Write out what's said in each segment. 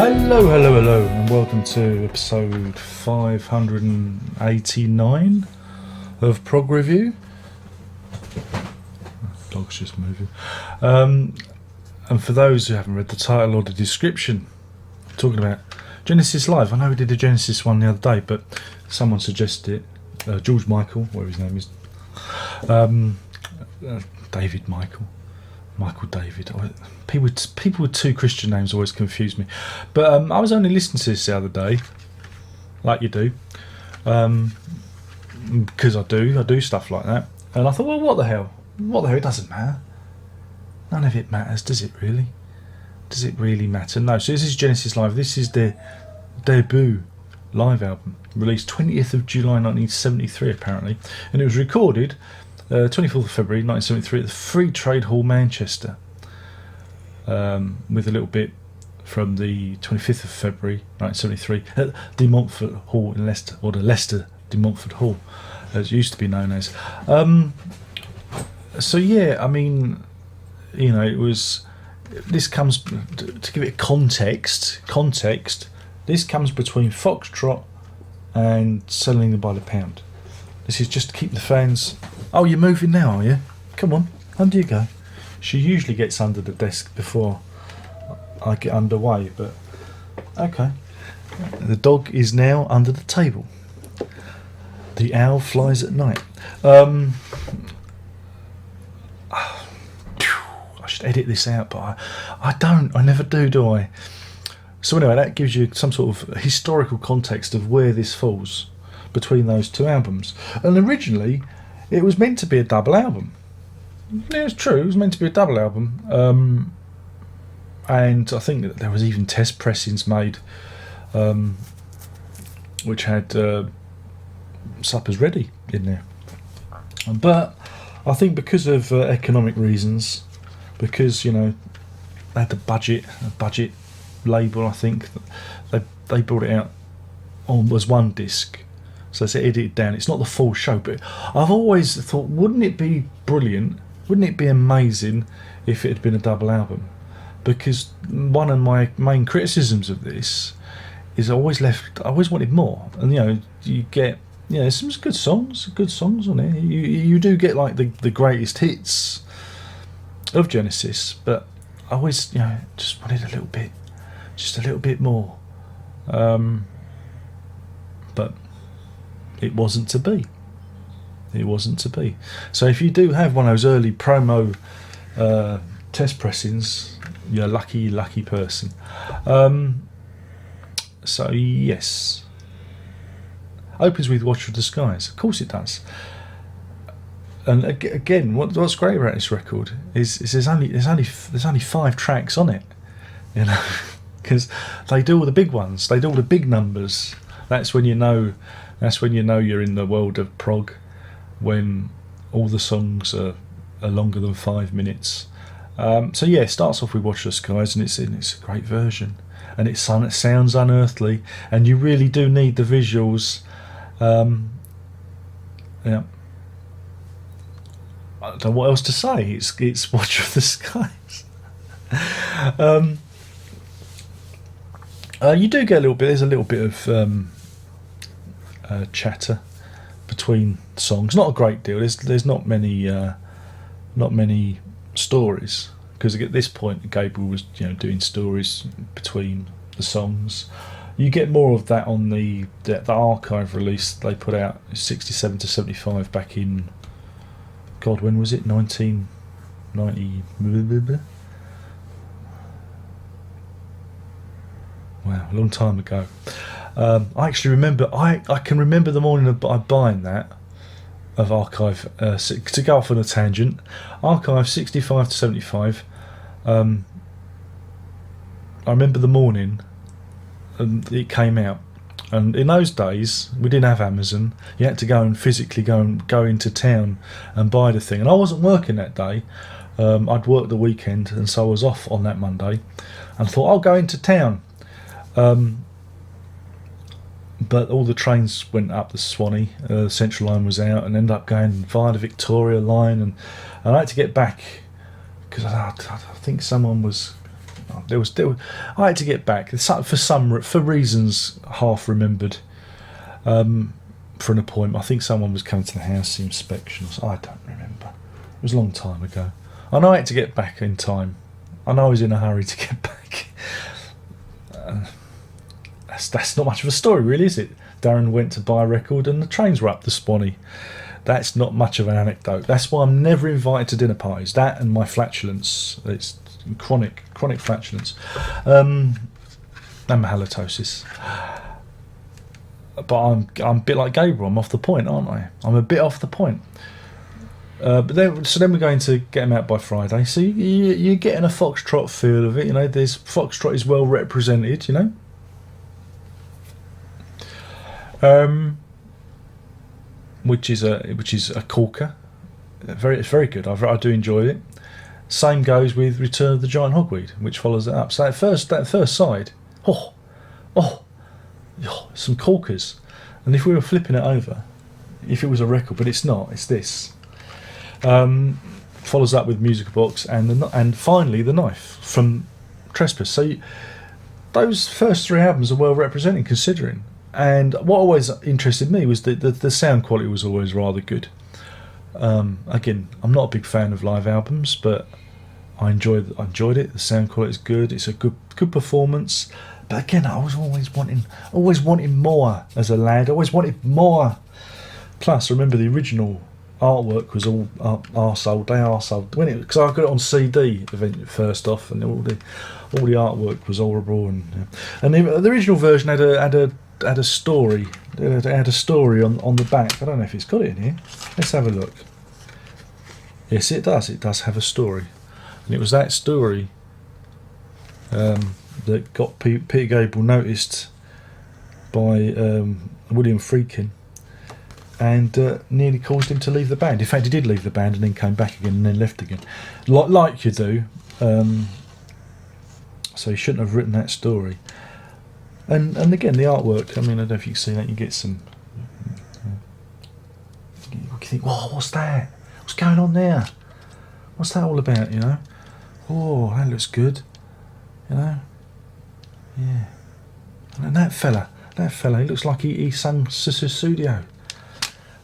Hello, and welcome to episode 589 of Prog Review. Dog's just moving. And for those who haven't read the title or the description, talking about Genesis Live. I know we did a Genesis one the other day, but someone suggested it. George Michael, whatever his name is. David Michael. Michael David. People with two Christian names always confuse me. But I was only listening to this the other day, like you do, because I do stuff like that. And I thought, well, what the hell? It doesn't matter. None of it matters, does it really? Does it really matter? No. So this is Genesis Live. This is their debut live album, released 20th of July 1973 apparently, and it was recorded 24th of February 1973 at the Free Trade Hall, Manchester, with a little bit from the 25th of February 1973 at De Montfort Hall in Leicester, or the Leicester De Montfort Hall, as it used to be known as. So yeah, I mean, you know, it was. This comes to give it context. This comes between Foxtrot and Selling Them by the Pound. This is just to keep the fans. Oh, you're moving now, are you? Come on, under you go. She usually gets under the desk before I get underway, but okay. The dog is now under the table. The owl flies at night. I should edit this out, but I don't. I never do I? So anyway, that gives you some sort of historical context of where this falls between those two albums. And originally, it was meant to be a double album. Yeah, it's true. It was meant to be a double album, and I think that there was even test pressings made, which had suppers ready in there. But I think because of economic reasons, because, you know, they had a budget label, I think they brought it out on was one disc. So it's edited down. It's not the full show, but I've always thought, wouldn't it be brilliant? Wouldn't it be amazing if it had been a double album? Because one of my main criticisms of this is I always wanted more. And, you know, you get, you know, some good songs on there. You do get like the greatest hits of Genesis, but I always, you know, just wanted a little bit more. But it wasn't to be. So if you do have one of those early promo test pressings, you're a lucky person. So yes, opens with Watcher of the Skies. Of course it does. And again, what's great about this record is there's only 5 tracks on it, you know, because they do all the big ones. They do all the big numbers. That's when you know you're in the world of prog, when all the songs are longer than 5 minutes. So yeah, it starts off with Watch the Skies, and it's a great version, and it sounds unearthly, and you really do need the visuals. Yeah, I don't know what else to say. It's Watch of the Skies. You do get a little bit. There's a little bit of chatter between songs. Not a great deal. There's not many stories, because at this point Gabriel was, you know, doing stories between the songs. You get more of that on the archive release they put out, 67 to 75 back in, God, when was it? 1990. Wow, a long time ago. I actually remember. I can remember the morning of buying that of archive. To go off on a tangent, archive 65 to 75. I remember the morning, and it came out. And in those days, we didn't have Amazon. You had to go and physically go into town and buy the thing. And I wasn't working that day. I'd worked the weekend, and so I was off on that Monday. And thought, I'll go into town. But all the trains went up the Swanee. Central Line was out, and ended up going via the Victoria Line. And I had to get back because I think someone was I had to get back for reasons half remembered. For an appointment, I think someone was coming to the house inspection. I don't remember. It was a long time ago. I know I had to get back in time. I know I was in a hurry to get back. That's not much of a story, really, is it? Darren went to buy a record and the trains were up the Swanee. That's not much of an anecdote. That's why I'm never invited to dinner parties. That and my flatulence. It's chronic flatulence. And my halitosis. But I'm a bit like Gabriel. I'm off the point, aren't I? I'm a bit off the point. But then we're going to get him out by Friday. So you're getting a foxtrot feel of it. You know, there's foxtrot is well represented. You know, which is a corker. It's very good. I do enjoy it. Same goes with Return of the Giant Hogweed, which follows it up. So that first side, some corkers, and if we were flipping it over, if it was a record, but it's not, it's this. Follows up with Music Box and finally The Knife from Trespass. So those first three albums are well represented, considering. And what always interested me was the sound quality was always rather good. Again, I'm not a big fan of live albums, but I enjoyed it. The sound quality is good. It's a good performance. But again, I was always wanting more as a lad. I always wanted more. Plus, I remember the original artwork was all arsehold. They arsehold when because I got it on CD first off, and all the artwork was horrible. And the original version had a story. It had a story on the back. I don't know if it's got it in here. Let's have a look. Yes, it does. It does have a story, and it was that story that got Peter Gabriel noticed by William Friedkin, and nearly caused him to leave the band. In fact, he did leave the band and then came back again and then left again, like you do. So he shouldn't have written that story. And again, the artwork. I mean, I don't know if you can see that. You get some. You think, whoa, what's that? What's going on there? What's that all about? You know? Oh, that looks good. You know? Yeah. And that fella, he looks like he sang Susudio.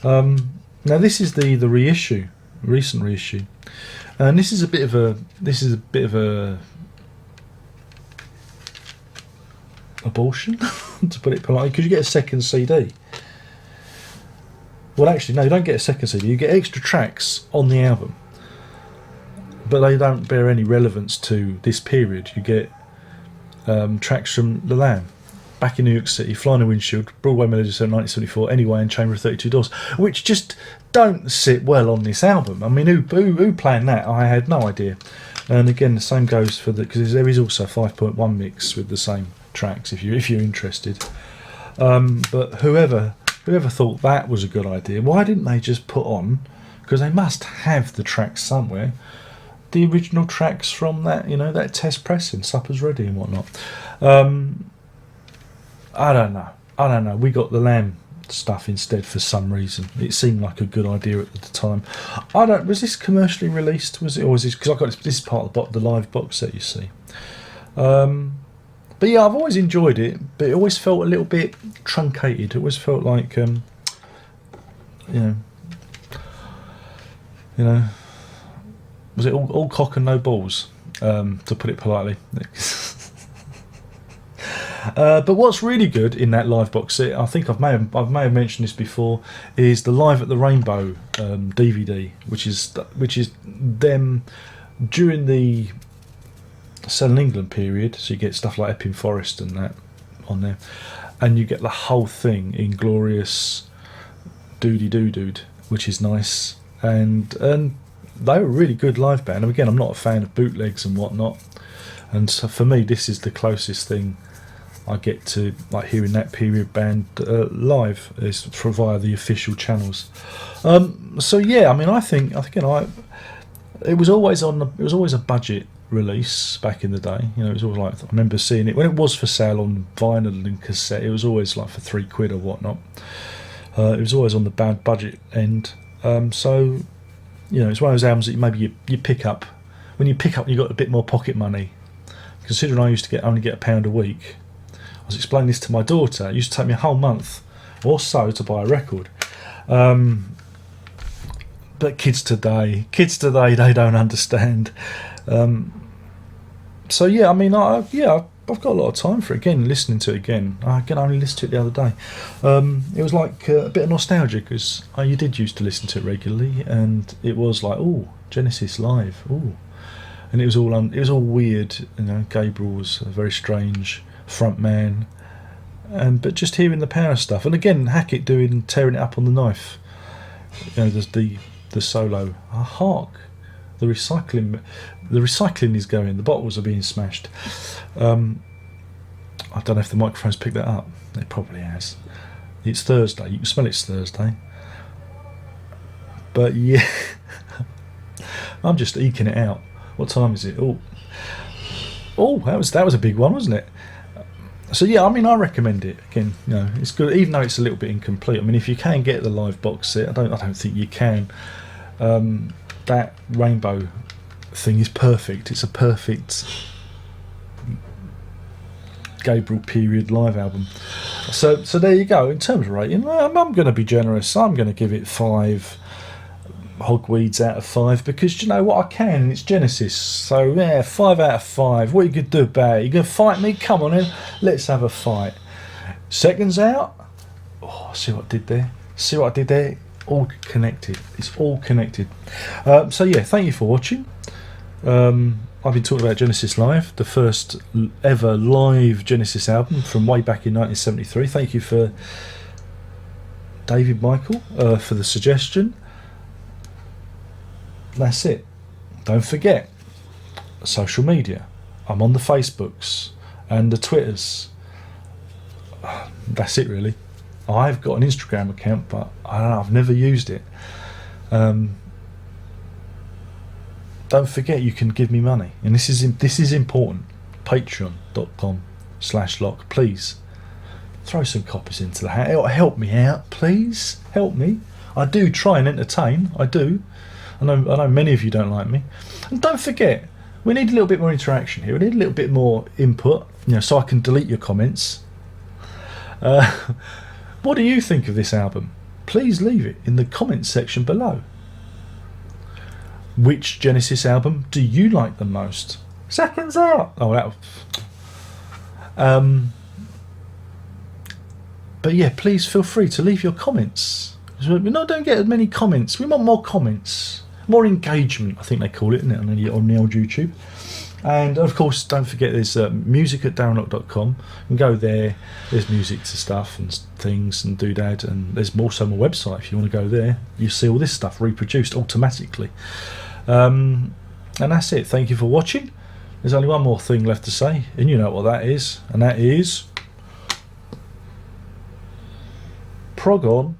Now this is the reissue, recent reissue, and this is a bit of a abortion, to put it politely, because you get a second CD. Well, actually, no, you don't get a second CD. You get extra tracks on the album, but they don't bear any relevance to this period. You get tracks from The Lamb, Back in New York City, Flying the Windshield, Broadway Melody 1974, Anyway, and Chamber of 32 Doors, which just don't sit well on this album. I mean, who planned that? I had no idea. And again, the same goes for because there is also a 5.1 mix with the same tracks if you're interested. But whoever thought that was a good idea, why didn't they just put on, because they must have the tracks somewhere, the original tracks from that, that test pressing, Supper's Ready and whatnot. I don't know. We got the Lamb stuff instead for some reason. It seemed like a good idea at the time. Was this commercially released? Was it, or was this, because I got this is part of the live box set, you see. But yeah, I've always enjoyed it, but it always felt a little bit truncated. It always felt like was it all cock and no balls, to put it politely. But what's really good in that live box set, I think I may have mentioned this before, is the Live at the Rainbow DVD, which is them during the Southern England period. So you get stuff like Epping Forest and that on there, and you get the whole thing in glorious doody doo, which is nice. And they were a really good live band. And again, I'm not a fan of bootlegs and whatnot, and so for me, this is the closest thing I get to like hearing that period band live is via the official channels. So yeah, I mean, I think it was always a budget release back in the day. It was always like, I remember seeing it when it was for sale on vinyl and cassette. It was always like for £3 or whatnot. It was always on the bad budget end. So it's one of those albums that maybe you pick up when you got a bit more pocket money. considering I used to only get £1 a week. I was explaining this to my daughter. It used to take me a whole month or so to buy a record. But kids today, they don't understand. So yeah, I mean, I've got a lot of time for it. Again, listening to it again. I can only listen to it the other day. It was like a bit of nostalgia, because you did used to listen to it regularly, and it was like, oh, Genesis live, oh, and it was all weird. You know, Gabriel was a very strange front man, but just hearing the Power stuff, and again, Hackett tearing it up on the knife. You know, there's the solo. Hark, the recycling is going. The bottles are being smashed. I don't know if the microphone's picked that up. It probably has. It's Thursday. You can smell it's Thursday. But yeah, I'm just eking it out. What time is it? Oh, that was a big one, wasn't it? So yeah, I mean, I recommend it. Again, you know, it's good, even though it's a little bit incomplete. I mean, if you can get the live box set, I don't think you can. That rainbow thing is perfect. It's a perfect Gabriel period live album. So there you go. In terms of rating, I'm going to be generous. I'm going to give it 5 hogweeds out of 5, because you know what, I can, and it's Genesis. So yeah, 5 out of 5. What you could do about it? You gonna fight me? Come on in, let's have a fight. Seconds out. Oh, see what I did there? All connected. It's all connected. So yeah, thank you for watching. I've been talking about Genesis Live, the first ever live Genesis album from way back in 1973. Thank you for David Michael for the suggestion. That's it. Don't forget, social media. I'm on the Facebooks and the Twitters. That's it, really. I've got an Instagram account, but I don't know, I've never used it. Don't forget, you can give me money, and this is important. Patreon.com/lock. Please throw some coppers into the hat. It'll help me out. Please help me. I do try and entertain. I do. I know many of you don't like me. And don't forget, we need a little bit more interaction here. We need a little bit more input, you know, so I can delete your comments. What do you think of this album? Please leave it in the comments section below. Which Genesis album do you like the most? Seconds out. Oh, that. But yeah, please feel free to leave your comments. We don't get as many comments. We want more comments. More engagement, I think they call it, isn't it, on the old YouTube. And of course, don't forget there's music at darrenlock.com. You can go there. There's music to stuff and things and doodad, and there's also my website if you want to go there. You see all this stuff reproduced automatically. And that's it. Thank you for watching. There's only one more thing left to say, and you know what that is, and that is Prog on.